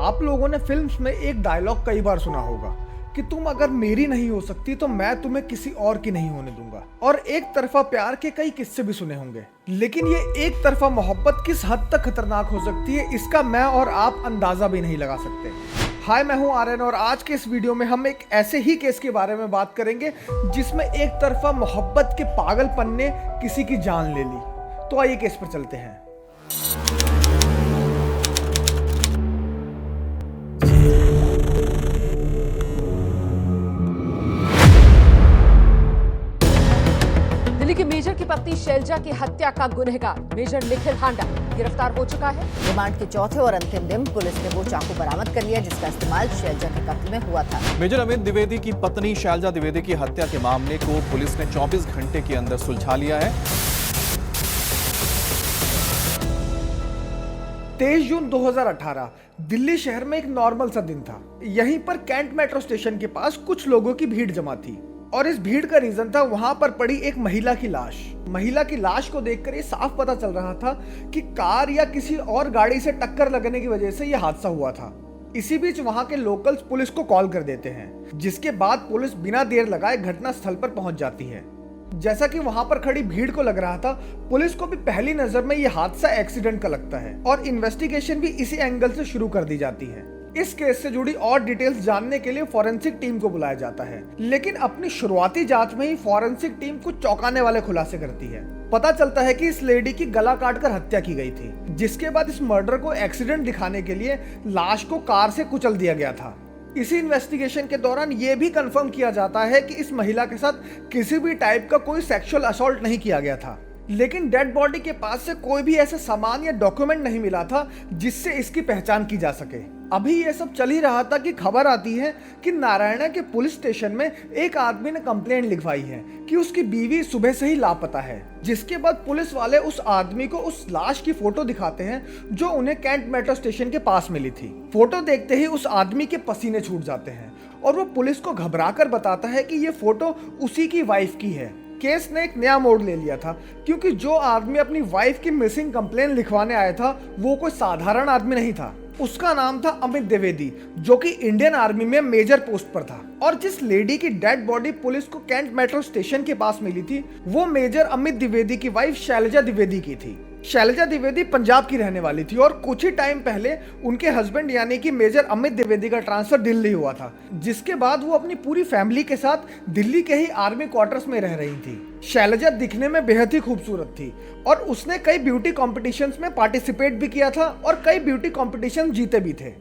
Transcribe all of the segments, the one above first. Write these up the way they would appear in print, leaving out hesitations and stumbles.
आप लोगों ने फिल्म्स में एक डायलॉग कई बार सुना होगा कि तुम अगर मेरी नहीं हो सकती तो मैं तुम्हें किसी और की नहीं होने दूंगा। और एक तरफा प्यार के कई किस्से भी सुने होंगे, लेकिन ये एक तरफा मोहब्बत किस हद तक खतरनाक हो सकती है इसका मैं और आप अंदाजा भी नहीं लगा सकते। हाय, मैं हूं आर्यन और आज के इस वीडियो में हम एक ऐसे ही केस के बारे में बात करेंगे जिसमें एक तरफा मोहब्बत के पागलपन ने किसी की जान ले ली। तो आइए केस पर चलते हैं। दिल्ली के मेजर की पत्नी शैलजा की हत्या का गुनहगार मेजर निखिल हांडा गिरफ्तार हो चुका है। रिमांड के चौथे और अंतिम दिन पुलिस ने वो चाकू बरामद कर लिया जिसका इस्तेमाल शैलजा के कत्ल में हुआ था। मेजर अमित द्विवेदी की पत्नी शैलजा द्विवेदी की हत्या के मामले को पुलिस ने 24 घंटे के अंदर सुलझा लिया है। 23 जून 2018 दिल्ली शहर में एक नॉर्मल सा दिन था। यहीं पर कैंट मेट्रो स्टेशन के पास कुछ लोगों की भीड़ जमा थी और इस भीड़ का रीजन था वहां पर पड़ी एक महिला की लाश। महिला की लाश को देखकर ये साफ पता चल रहा था कि कार या किसी और गाड़ी से टक्कर लगने की वजह से यह हादसा हुआ था। इसी बीच वहां के लोकल्स पुलिस को कॉल कर देते हैं, जिसके बाद पुलिस बिना देर लगाए घटना स्थल पर पहुंच जाती है। जैसा कि वहां पर खड़ी भीड़ को लग रहा था, पुलिस को भी पहली नजर में यह हादसा एक्सीडेंट का लगता है और इन्वेस्टिगेशन भी इसी एंगल से शुरू कर दी जाती है। इस केस से जुड़ी और डिटेल्स जानने के लिए फॉरेंसिक टीम को बुलाया जाता है, लेकिन अपनी शुरुआती जांच में ही फॉरेंसिक टीम कुछ चौंकाने वाले खुलासे करती है। पता चलता है कि इस लेडी की गला काटकर हत्या की गई थी, जिसके बाद इस मर्डर को एक्सीडेंट दिखाने के लिए लाश को कार से कुचल दिया गया था। इसी इन्वेस्टिगेशन के दौरान यह भी कंफर्म किया जाता है कि इस महिला के साथ किसी भी टाइप का कोई सेक्सुअल असॉल्ट नहीं किया गया था, लेकिन डेड बॉडी के पास से कोई भी ऐसा सामान या डॉक्यूमेंट नहीं मिला था जिससे इसकी पहचान की जा सके। अभी ये सब चल ही रहा था कि खबर आती है कि नारायणा के पुलिस स्टेशन में एक आदमी ने कंप्लेंट लिखवाई है कि उसकी बीवी सुबह से ही लापता है। जिसके बाद पुलिस वाले उस आदमी को उस लाश की फोटो दिखाते हैं जो उन्हें कैंट मेट्रो स्टेशन के पास मिली थी। फोटो देखते ही उस आदमी के पसीने छूट जाते हैं और वो पुलिस को घबराकर बताता है कि ये फोटो उसी की वाइफ की है। केस ने एक नया मोड़ ले लिया था, क्योंकि जो आदमी अपनी वाइफ की मिसिंग कंप्लेन लिखवाने आया था वो कोई साधारण आदमी नहीं था। उसका नाम था अमित द्विवेदी, जो कि इंडियन आर्मी में मेजर पोस्ट पर था। और जिस लेडी की डेड बॉडी पुलिस को कैंट मेट्रो स्टेशन के पास मिली थी वो मेजर अमित द्विवेदी की वाइफ शैलजा द्विवेदी की थी। शैलजा द्विवेदी पंजाब की रहने वाली थी और कुछ ही टाइम पहले उनके हस्बैंड यानी कि मेजर अमित द्विवेदी का ट्रांसफर दिल्ली हुआ था, जिसके बाद वो अपनी पूरी फैमिली के साथ दिल्ली के ही आर्मी क्वार्टर्स में रह रही थी। शैलजा दिखने में बेहद ही खूबसूरत थी और उसने कई ब्यूटी कॉम्पिटिशन्स में पार्टिसिपेट भी किया था और कई ब्यूटी कॉम्पिटिशन जीते भी थे।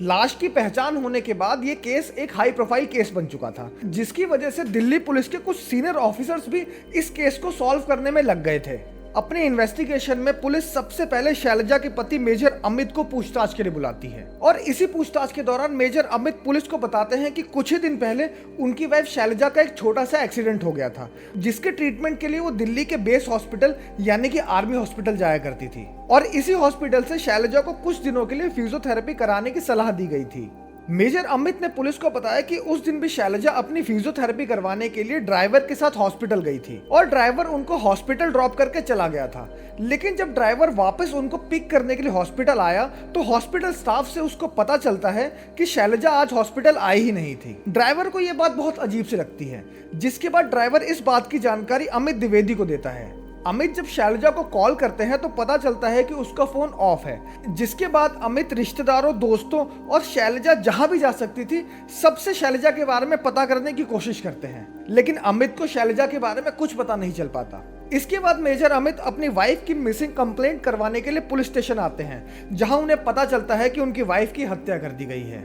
लाश की पहचान होने के बाद ये केस एक हाई प्रोफाइल केस बन चुका था, जिसकी वजह से दिल्ली पुलिस के कुछ सीनियर ऑफिसर्स भी इस केस को सॉल्व करने में लग गए थे। अपने इन्वेस्टिगेशन में पुलिस सबसे पहले शैलजा के पति मेजर अमित को पूछताछ के लिए बुलाती है और इसी पूछताछ के दौरान मेजर अमित पुलिस को बताते हैं कि कुछ ही दिन पहले उनकी वाइफ शैलजा का एक छोटा सा एक्सीडेंट हो गया था, जिसके ट्रीटमेंट के लिए वो दिल्ली के बेस हॉस्पिटल यानी कि आर्मी हॉस्पिटल जाया करती थी और इसी हॉस्पिटल से शैलजा को कुछ दिनों के लिए फिजियोथेरेपी कराने की सलाह दी गई थी। मेजर अमित ने पुलिस को बताया कि उस दिन भी शैलजा अपनी फिजियोथेरेपी करवाने के लिए ड्राइवर के साथ हॉस्पिटल गई थी और ड्राइवर उनको हॉस्पिटल ड्रॉप करके चला गया था। लेकिन जब ड्राइवर वापस उनको पिक करने के लिए हॉस्पिटल आया तो हॉस्पिटल स्टाफ से उसको पता चलता है कि शैलजा आज हॉस्पिटल आई ही नहीं थी। ड्राइवर को यह बात बहुत अजीब सी लगती है, जिसके बाद ड्राइवर इस बात की जानकारी अमित द्विवेदी को देता है। अमित जब शैलजा को कॉल करते हैं तो पता चलता है कि उसका फोन ऑफ है, जिसके बाद अमित रिश्तेदारों, दोस्तों और शैलजा जहां भी जा सकती थी सबसे शैलजा के बारे में पता करने की कोशिश करते हैं, लेकिन अमित को शैलजा के बारे में कुछ पता नहीं चल पाता। इसके बाद मेजर अमित अपनी वाइफ की मिसिंग कंप्लेंट करवाने के लिए पुलिस स्टेशन आते हैं, जहां उन्हें पता चलता है कि उनकी वाइफ की हत्या कर दी गई है।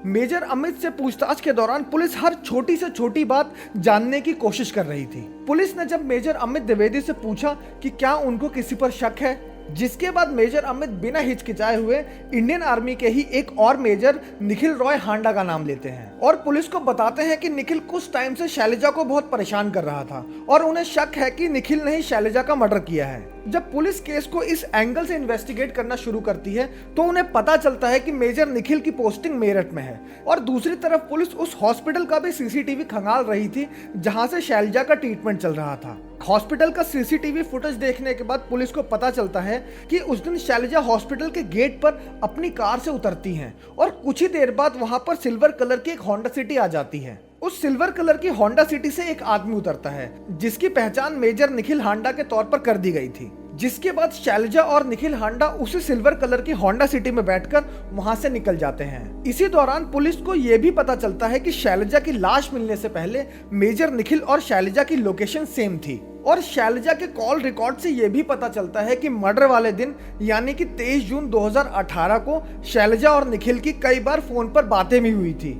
मेजर अमित से पूछताछ के दौरान पुलिस हर छोटी से छोटी बात जानने की कोशिश कर रही थी। पुलिस ने जब मेजर अमित द्विवेदी से पूछा कि क्या उनको किसी पर शक है, जिसके बाद मेजर अमित बिना हिचकिचाए हुए इंडियन आर्मी के ही एक और मेजर निखिल रॉय हांडा का नाम लेते हैं और पुलिस को बताते हैं कि निखिल कुछ टाइम से शैलजा को बहुत परेशान कर रहा था और उन्हें शक है कि निखिल ने ही शैलजा का मर्डर किया है। जब पुलिस केस को इस एंगल से इन्वेस्टिगेट करना शुरू करती है तो उन्हें पता चलता है कि मेजर निखिल की पोस्टिंग मेरठ में है और दूसरी तरफ पुलिस उस हॉस्पिटल का भी सीसीटीवी खंगाल रही थी जहां से शैलजा का ट्रीटमेंट चल रहा था। हॉस्पिटल का सीसीटीवी फुटेज देखने के बाद पुलिस को पता चलता है कि उस दिन शैलजा हॉस्पिटल के गेट पर अपनी कार से उतरती हैं और कुछ ही देर बाद वहां पर सिल्वर कलर की एक होंडा सिटी आ जाती है। उस सिल्वर कलर की होंडा सिटी से एक आदमी उतरता है जिसकी पहचान मेजर निखिल हांडा के तौर पर कर दी गई थी, जिसके बाद शैलजा और निखिल हांडा उसी सिल्वर कलर की होंडा सिटी में बैठकर वहां से निकल जाते हैं। इसी दौरान पुलिस को यह भी पता चलता है कि शैलजा की लाश मिलने से पहले मेजर निखिल और शैलजा की लोकेशन सेम थी और शैलजा के कॉल रिकॉर्ड से यह भी पता चलता है कि मर्डर वाले दिन यानी कि 23 जून 2018 को शैलजा और निखिल की कई बार फोन पर बातें भी हुई थी।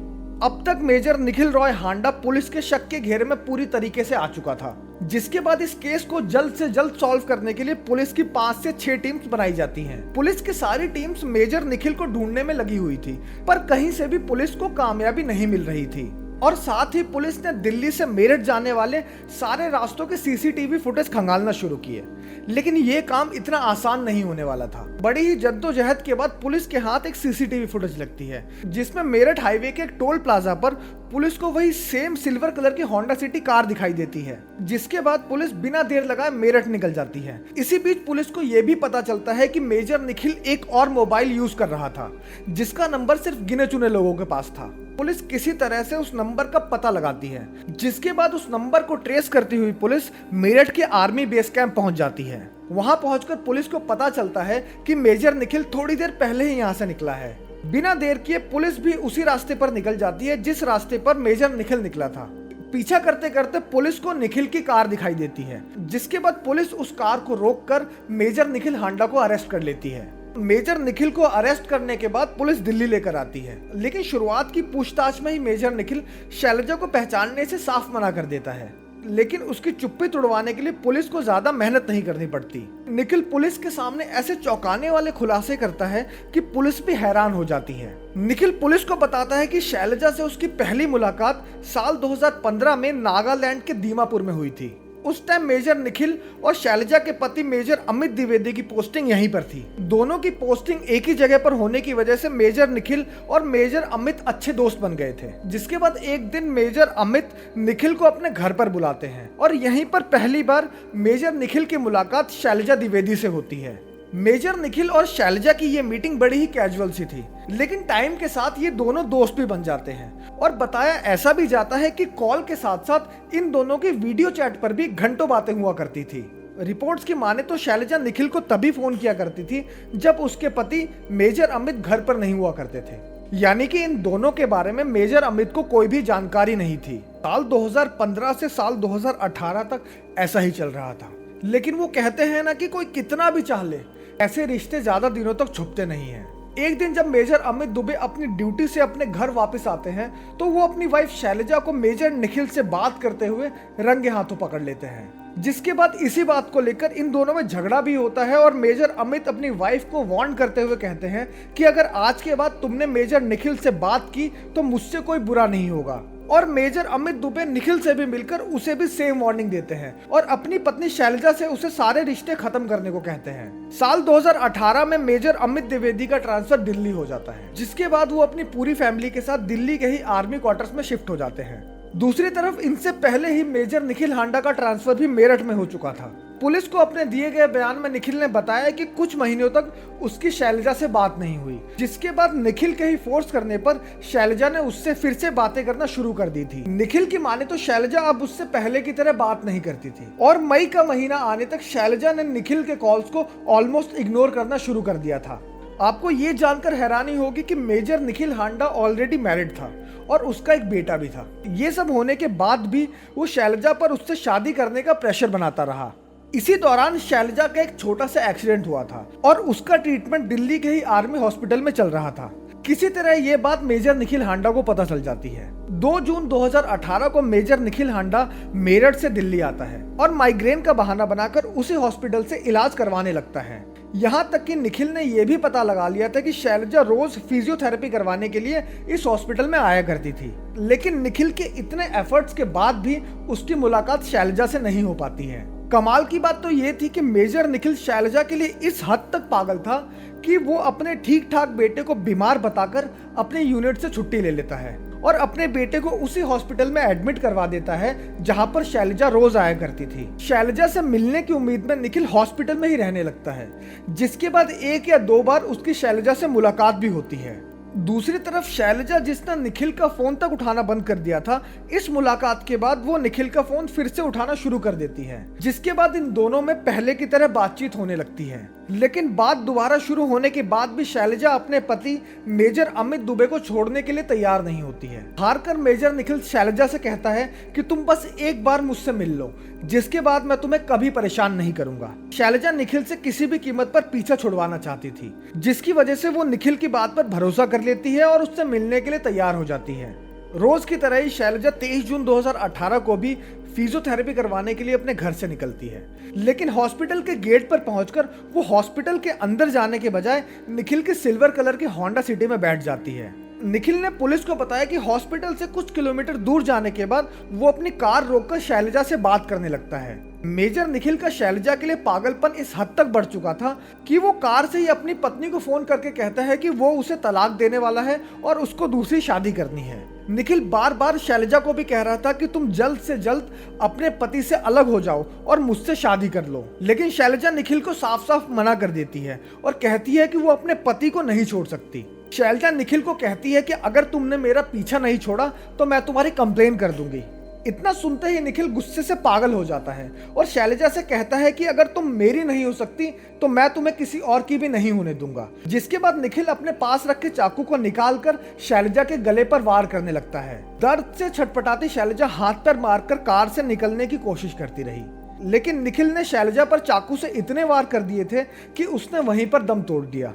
अब तक मेजर निखिल रॉय हांडा पुलिस के शक के घेरे में पूरी तरीके से आ चुका था, जिसके बाद इस केस को जल्द से जल्द सॉल्व करने के लिए पुलिस की 5 से 6 टीम्स बनाई जाती हैं। पुलिस की सारी टीम्स मेजर निखिल को ढूंढने में लगी हुई थी, पर कहीं से भी पुलिस को कामयाबी नहीं मिल रही थी और साथ ही पुलिस ने दिल्ली से मेरठ जाने वाले सारे रास्तों के सीसीटीवी फुटेज खंगालना शुरू किए, लेकिन ये काम इतना आसान नहीं होने वाला था। बड़ी ही जद्दोजहद के बाद पुलिस के हाथ एक सीसीटीवी फुटेज लगती है जिसमें मेरठ हाईवे के एक टोल प्लाजा पर पुलिस को वही सेम सिल्वर कलर की होंडा सिटी कार दिखाई देती है, जिसके बाद पुलिस बिना देर लगाए मेरठ निकल जाती है। इसी बीच पुलिस को यह भी पता चलता है कि मेजर निखिल एक और मोबाइल यूज कर रहा था जिसका नंबर सिर्फ गिने चुने लोगों के पास था। पुलिस किसी तरह से उस नंबर का पता लगाती है, जिसके बाद उस नंबर को ट्रेस करती हुई पुलिस मेरठ के आर्मी बेस कैंप पहुंच जाती है। वहां पहुंचकर पुलिस को पता चलता है कि मेजर निखिल थोड़ी देर पहले ही यहां से निकला है। बिना देर किए पुलिस भी उसी रास्ते पर निकल जाती है जिस रास्ते पर मेजर निखिल निकला था। पीछा करते करते पुलिस को निखिल की कार दिखाई देती है, जिसके बाद पुलिस उस कार को रोककर मेजर निखिल हांडा को अरेस्ट कर लेती है। मेजर निखिल को अरेस्ट करने के बाद पुलिस दिल्ली लेकर आती है, लेकिन शुरुआत की पूछताछ में ही मेजर निखिल शैलजा को पहचानने से साफ मना कर देता है, लेकिन उसकी चुप्पी तुड़वाने के लिए पुलिस को ज्यादा मेहनत नहीं करनी पड़ती। निखिल पुलिस के सामने ऐसे चौंकाने वाले खुलासे करता है कि पुलिस भी हैरान हो जाती है। निखिल पुलिस को बताता है कि शैलजा से उसकी पहली मुलाकात साल 2015 में नागालैंड के दीमापुर में हुई थी। उस टाइम मेजर निखिल और शैलजा के पति मेजर अमित द्विवेदी की पोस्टिंग यहीं पर थी। दोनों की पोस्टिंग एक ही जगह पर होने की वजह से मेजर निखिल और मेजर अमित अच्छे दोस्त बन गए थे, जिसके बाद एक दिन मेजर अमित निखिल को अपने घर पर बुलाते हैं और यहीं पर पहली बार मेजर निखिल की मुलाकात शैलजा द्विवेदी से होती है। मेजर निखिल और शैलजा की ये मीटिंग बड़ी ही कैजुअल सी थी, लेकिन टाइम के साथ ये दोनों दोस्त भी बन जाते हैं और बताया ऐसा भी जाता है कि कॉल के साथ साथ इन दोनों की वीडियो चैट पर भी घंटों बातें हुआ करती थी। रिपोर्ट्स की माने तो शैलजा निखिल को तभी फोन किया करती थी जब उसके पति मेजर अमित घर पर नहीं हुआ करते थे, यानी कि इन दोनों के बारे में मेजर अमित को कोई भी जानकारी नहीं थी। साल 2015 से साल 2018 तक ऐसा ही चल रहा था, लेकिन वो कहते हैं ना कि कोई कितना भी चाह ले, ऐसे रिश्ते ज्यादा दिनों तक छुपते नहीं हैं। एक दिन जब मेजर अमित दुबे अपनी ड्यूटी से अपने घर वापस आते हैं तो वो अपनी वाइफ शैलजा को मेजर निखिल से बात करते हुए रंगे हाथों पकड़ लेते हैं, जिसके बाद इसी बात को लेकर इन दोनों में झगड़ा भी होता है और मेजर अमित अपनी वाइफ को वार्न करते हुए कहते हैं कि अगर आज के बाद तुमने मेजर निखिल से बात की तो मुझसे कोई बुरा नहीं होगा। और मेजर अमित दुबे निखिल से भी मिलकर उसे भी सेम वार्निंग देते हैं और अपनी पत्नी शैलजा से उसे सारे रिश्ते खत्म करने को कहते हैं। साल 2018 में मेजर अमित द्विवेदी का ट्रांसफर दिल्ली हो जाता है, जिसके बाद वो अपनी पूरी फैमिली के साथ दिल्ली के ही आर्मी क्वार्टर्स में शिफ्ट हो जाते हैं। दूसरी तरफ इनसे पहले ही मेजर निखिल हांडा का ट्रांसफर भी मेरठ में हो चुका था। पुलिस को अपने दिए गए बयान में निखिल ने बताया कि कुछ महीनों तक उसकी शैलजा से बात नहीं हुई, जिसके बाद निखिल के ही फोर्स करने पर शैलजा ने उससे फिर से बातें करना शुरू कर दी थी। निखिल की माने तो शैलजा अब उससे पहले की तरह बात नहीं करती थी और मई का महीना आने तक शैलजा ने निखिल के कॉल्स को ऑलमोस्ट इग्नोर करना शुरू कर दिया था। आपको ये जानकर हैरानी होगी कि मेजर निखिल हांडा ऑलरेडी मैरिड था और उसका एक बेटा भी था। ये सब होने के बाद भी वो शैलजा पर उससे शादी करने का प्रेशर बनाता रहा। इसी दौरान शैलजा का एक छोटा सा एक्सीडेंट हुआ था और उसका ट्रीटमेंट दिल्ली के ही आर्मी हॉस्पिटल में चल रहा था। किसी तरह ये बात मेजर निखिल हांडा को पता चल जाती है। 2 जून 2018 को मेजर निखिल हांडा मेरठ से दिल्ली आता है और माइग्रेन का बहाना बनाकर उसी हॉस्पिटल से इलाज करवाने लगता है। यहाँ तक कि निखिल ने यह भी पता लगा लिया था कि शैलजा रोज फिजियोथेरेपी करवाने के लिए इस हॉस्पिटल में आया करती थी, लेकिन निखिल के इतने एफर्ट्स के बाद भी उसकी मुलाकात शैलजा से नहीं हो पाती है। कमाल की बात तो ये थी कि मेजर निखिल शैलजा के लिए इस हद तक पागल था कि वो अपने ठीक ठाक बेटे को बीमार बताकर अपने यूनिट से छुट्टी ले लेता है और अपने बेटे को उसी हॉस्पिटल में एडमिट करवा देता है जहां पर शैलजा रोज आया करती थी। शैलजा से मिलने की उम्मीद में निखिल हॉस्पिटल में ही रहने लगता है, जिसके बाद 1 या 2 बार उसकी शैलजा से मुलाकात भी होती है। दूसरी तरफ शैलजा, जिसने निखिल का फोन तक उठाना बंद कर दिया था, इस मुलाकात के बाद वो निखिल का फोन फिर से उठाना शुरू कर देती है, जिसके बाद इन दोनों में पहले की तरह बातचीत होने लगती है। लेकिन बात दोबारा शुरू होने के बाद भी शैलजा अपने पति मेजर अमित दुबे को छोड़ने के लिए तैयार नहीं होती है। हारकर मेजर निखिल शैलजा से कहता है कि तुम बस एक बार मुझसे मिल लो, जिसके बाद मैं तुम्हें कभी परेशान नहीं करूंगा। शैलजा निखिल से किसी भी कीमत पर पीछा छुड़वाना चाहती थी, जिसकी वजह से वो निखिल की बात पर भरोसा कर लेती है और उससे मिलने के लिए तैयार हो जाती है। रोज की तरह ही शैलजा 23 जून 2018 को भी फिजियोथेरेपी करवाने के लिए अपने घर से निकलती है, लेकिन हॉस्पिटल के गेट पर पहुंचकर वो हॉस्पिटल के अंदर जाने के बजाय निखिल की सिल्वर कलर की होंडा सिटी में बैठ जाती है। निखिल ने पुलिस को बताया कि हॉस्पिटल से कुछ किलोमीटर दूर जाने के बाद वो अपनी कार रोककर शैलजा से बात करने लगता है। मेजर निखिल का शैलजा के लिए पागलपन इस हद तक बढ़ चुका था कि वो कार से ही अपनी पत्नी को फोन करके कहता है कि वो उसे तलाक देने वाला है और उसको दूसरी शादी करनी है। निखिल बार बार शैलजा को भी कह रहा था कि तुम जल्द से जल्द अपने पति से अलग हो जाओ और मुझसे शादी कर लो, लेकिन शैलजा निखिल को साफ साफ मना कर देती है और कहती है कि वो अपने पति को नहीं छोड़ सकती। शैलजा निखिल को कहती है कि अगर तुमने मेरा पीछा नहीं छोड़ा तो मैं तुम्हारी कंप्लेन कर दूंगी। इतना सुनते ही निखिल गुस्से से पागल हो जाता है और शैलजा से कहता है कि अगर तुम मेरी नहीं हो सकती तो मैं तुम्हें किसी और की भी नहीं होने दूंगा। जिसके बाद निखिल अपने पास रखे चाकू को निकालकर शैलजा के गले पर वार करने लगता है। दर्द से छटपटाती शैलजा हाथ पैर मारकर कार से निकलने की कोशिश करती रही, लेकिन निखिल ने शैलजा पर चाकू से इतने वार कर दिए थे कि उसने वहीं पर दम तोड़ दिया।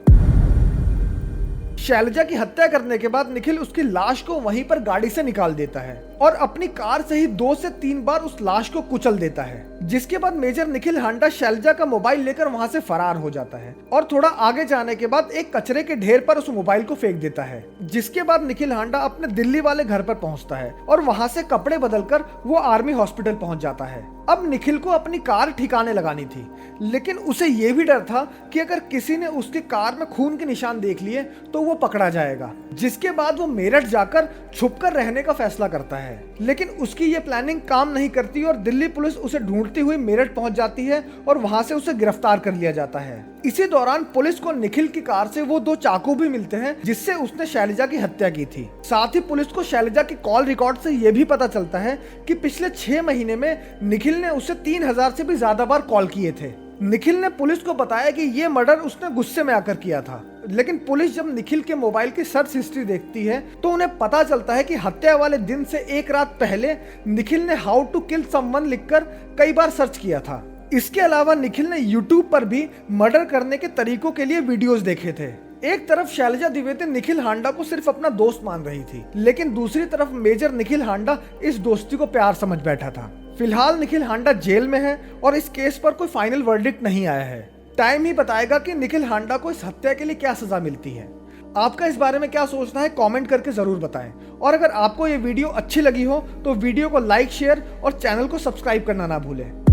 शैलजा की हत्या करने के बाद निखिल उसकी लाश को वहीं पर गाड़ी से निकाल देता है और अपनी कार से ही 2 से 3 बार उस लाश को कुचल देता है। जिसके बाद मेजर निखिल हांडा शैलजा का मोबाइल लेकर वहां से फरार हो जाता है और थोड़ा आगे जाने के बाद एक कचरे के ढेर पर उस मोबाइल को फेंक देता है। जिसके बाद निखिल हांडा अपने दिल्ली वाले घर पर पहुंचता है और वहां से कपड़े बदलकर वो आर्मी हॉस्पिटल पहुंच जाता है। अब निखिल को अपनी कार ठिकाने लगानी थी, लेकिन उसे ये भी डर था कि अगर किसी ने उसकी कार में खून के निशान देख लिए तो वो पकड़ा जाएगा। जिसके बाद वो मेरठ जाकर छुपकर रहने का फैसला करता है, लेकिन उसकी ये प्लानिंग काम नहीं करती और दिल्ली पुलिस उसे ढूंढती हुई मेरठ पहुंच जाती है और वहां से उसे गिरफ्तार कर लिया जाता है। इसी दौरान पुलिस को निखिल की कार से वो 2 चाकू भी मिलते हैं जिससे उसने शैलजा की हत्या की थी। साथ ही पुलिस को शैलजा की कॉल रिकॉर्ड से ये भी पता चलता है कि पिछले 6 महीने में निखिल ने उसे 3000 से भी ज्यादा बार कॉल किए थे। निखिल ने पुलिस को बताया कि ये मर्डर उसने गुस्से में आकर किया था, लेकिन पुलिस जब निखिल के मोबाइल की सर्च हिस्ट्री देखती है तो उन्हें पता चलता है कि हत्या वाले दिन से 1 रात पहले निखिल ने हाउ टू किल समवन लिखकर कई बार सर्च किया था। इसके अलावा निखिल ने YouTube पर भी मर्डर करने के तरीकों के लिए वीडियोस देखे थे। एक तरफ शैलजा द्विवेदी निखिल हांडा को सिर्फ अपना दोस्त मान रही थी, लेकिन दूसरी तरफ मेजर निखिल हांडा इस दोस्ती को प्यार समझ बैठा था। फिलहाल निखिल हांडा जेल में है और इस केस पर कोई फाइनल वर्डिक्ट नहीं आया है। टाइम ही बताएगा कि निखिल हांडा को इस हत्या के लिए क्या सजा मिलती है। आपका इस बारे में क्या सोचना है कमेंट करके जरूर बताएं, और अगर आपको ये वीडियो अच्छी लगी हो तो वीडियो को लाइक, शेयर और चैनल को सब्सक्राइब करना ना भूलें।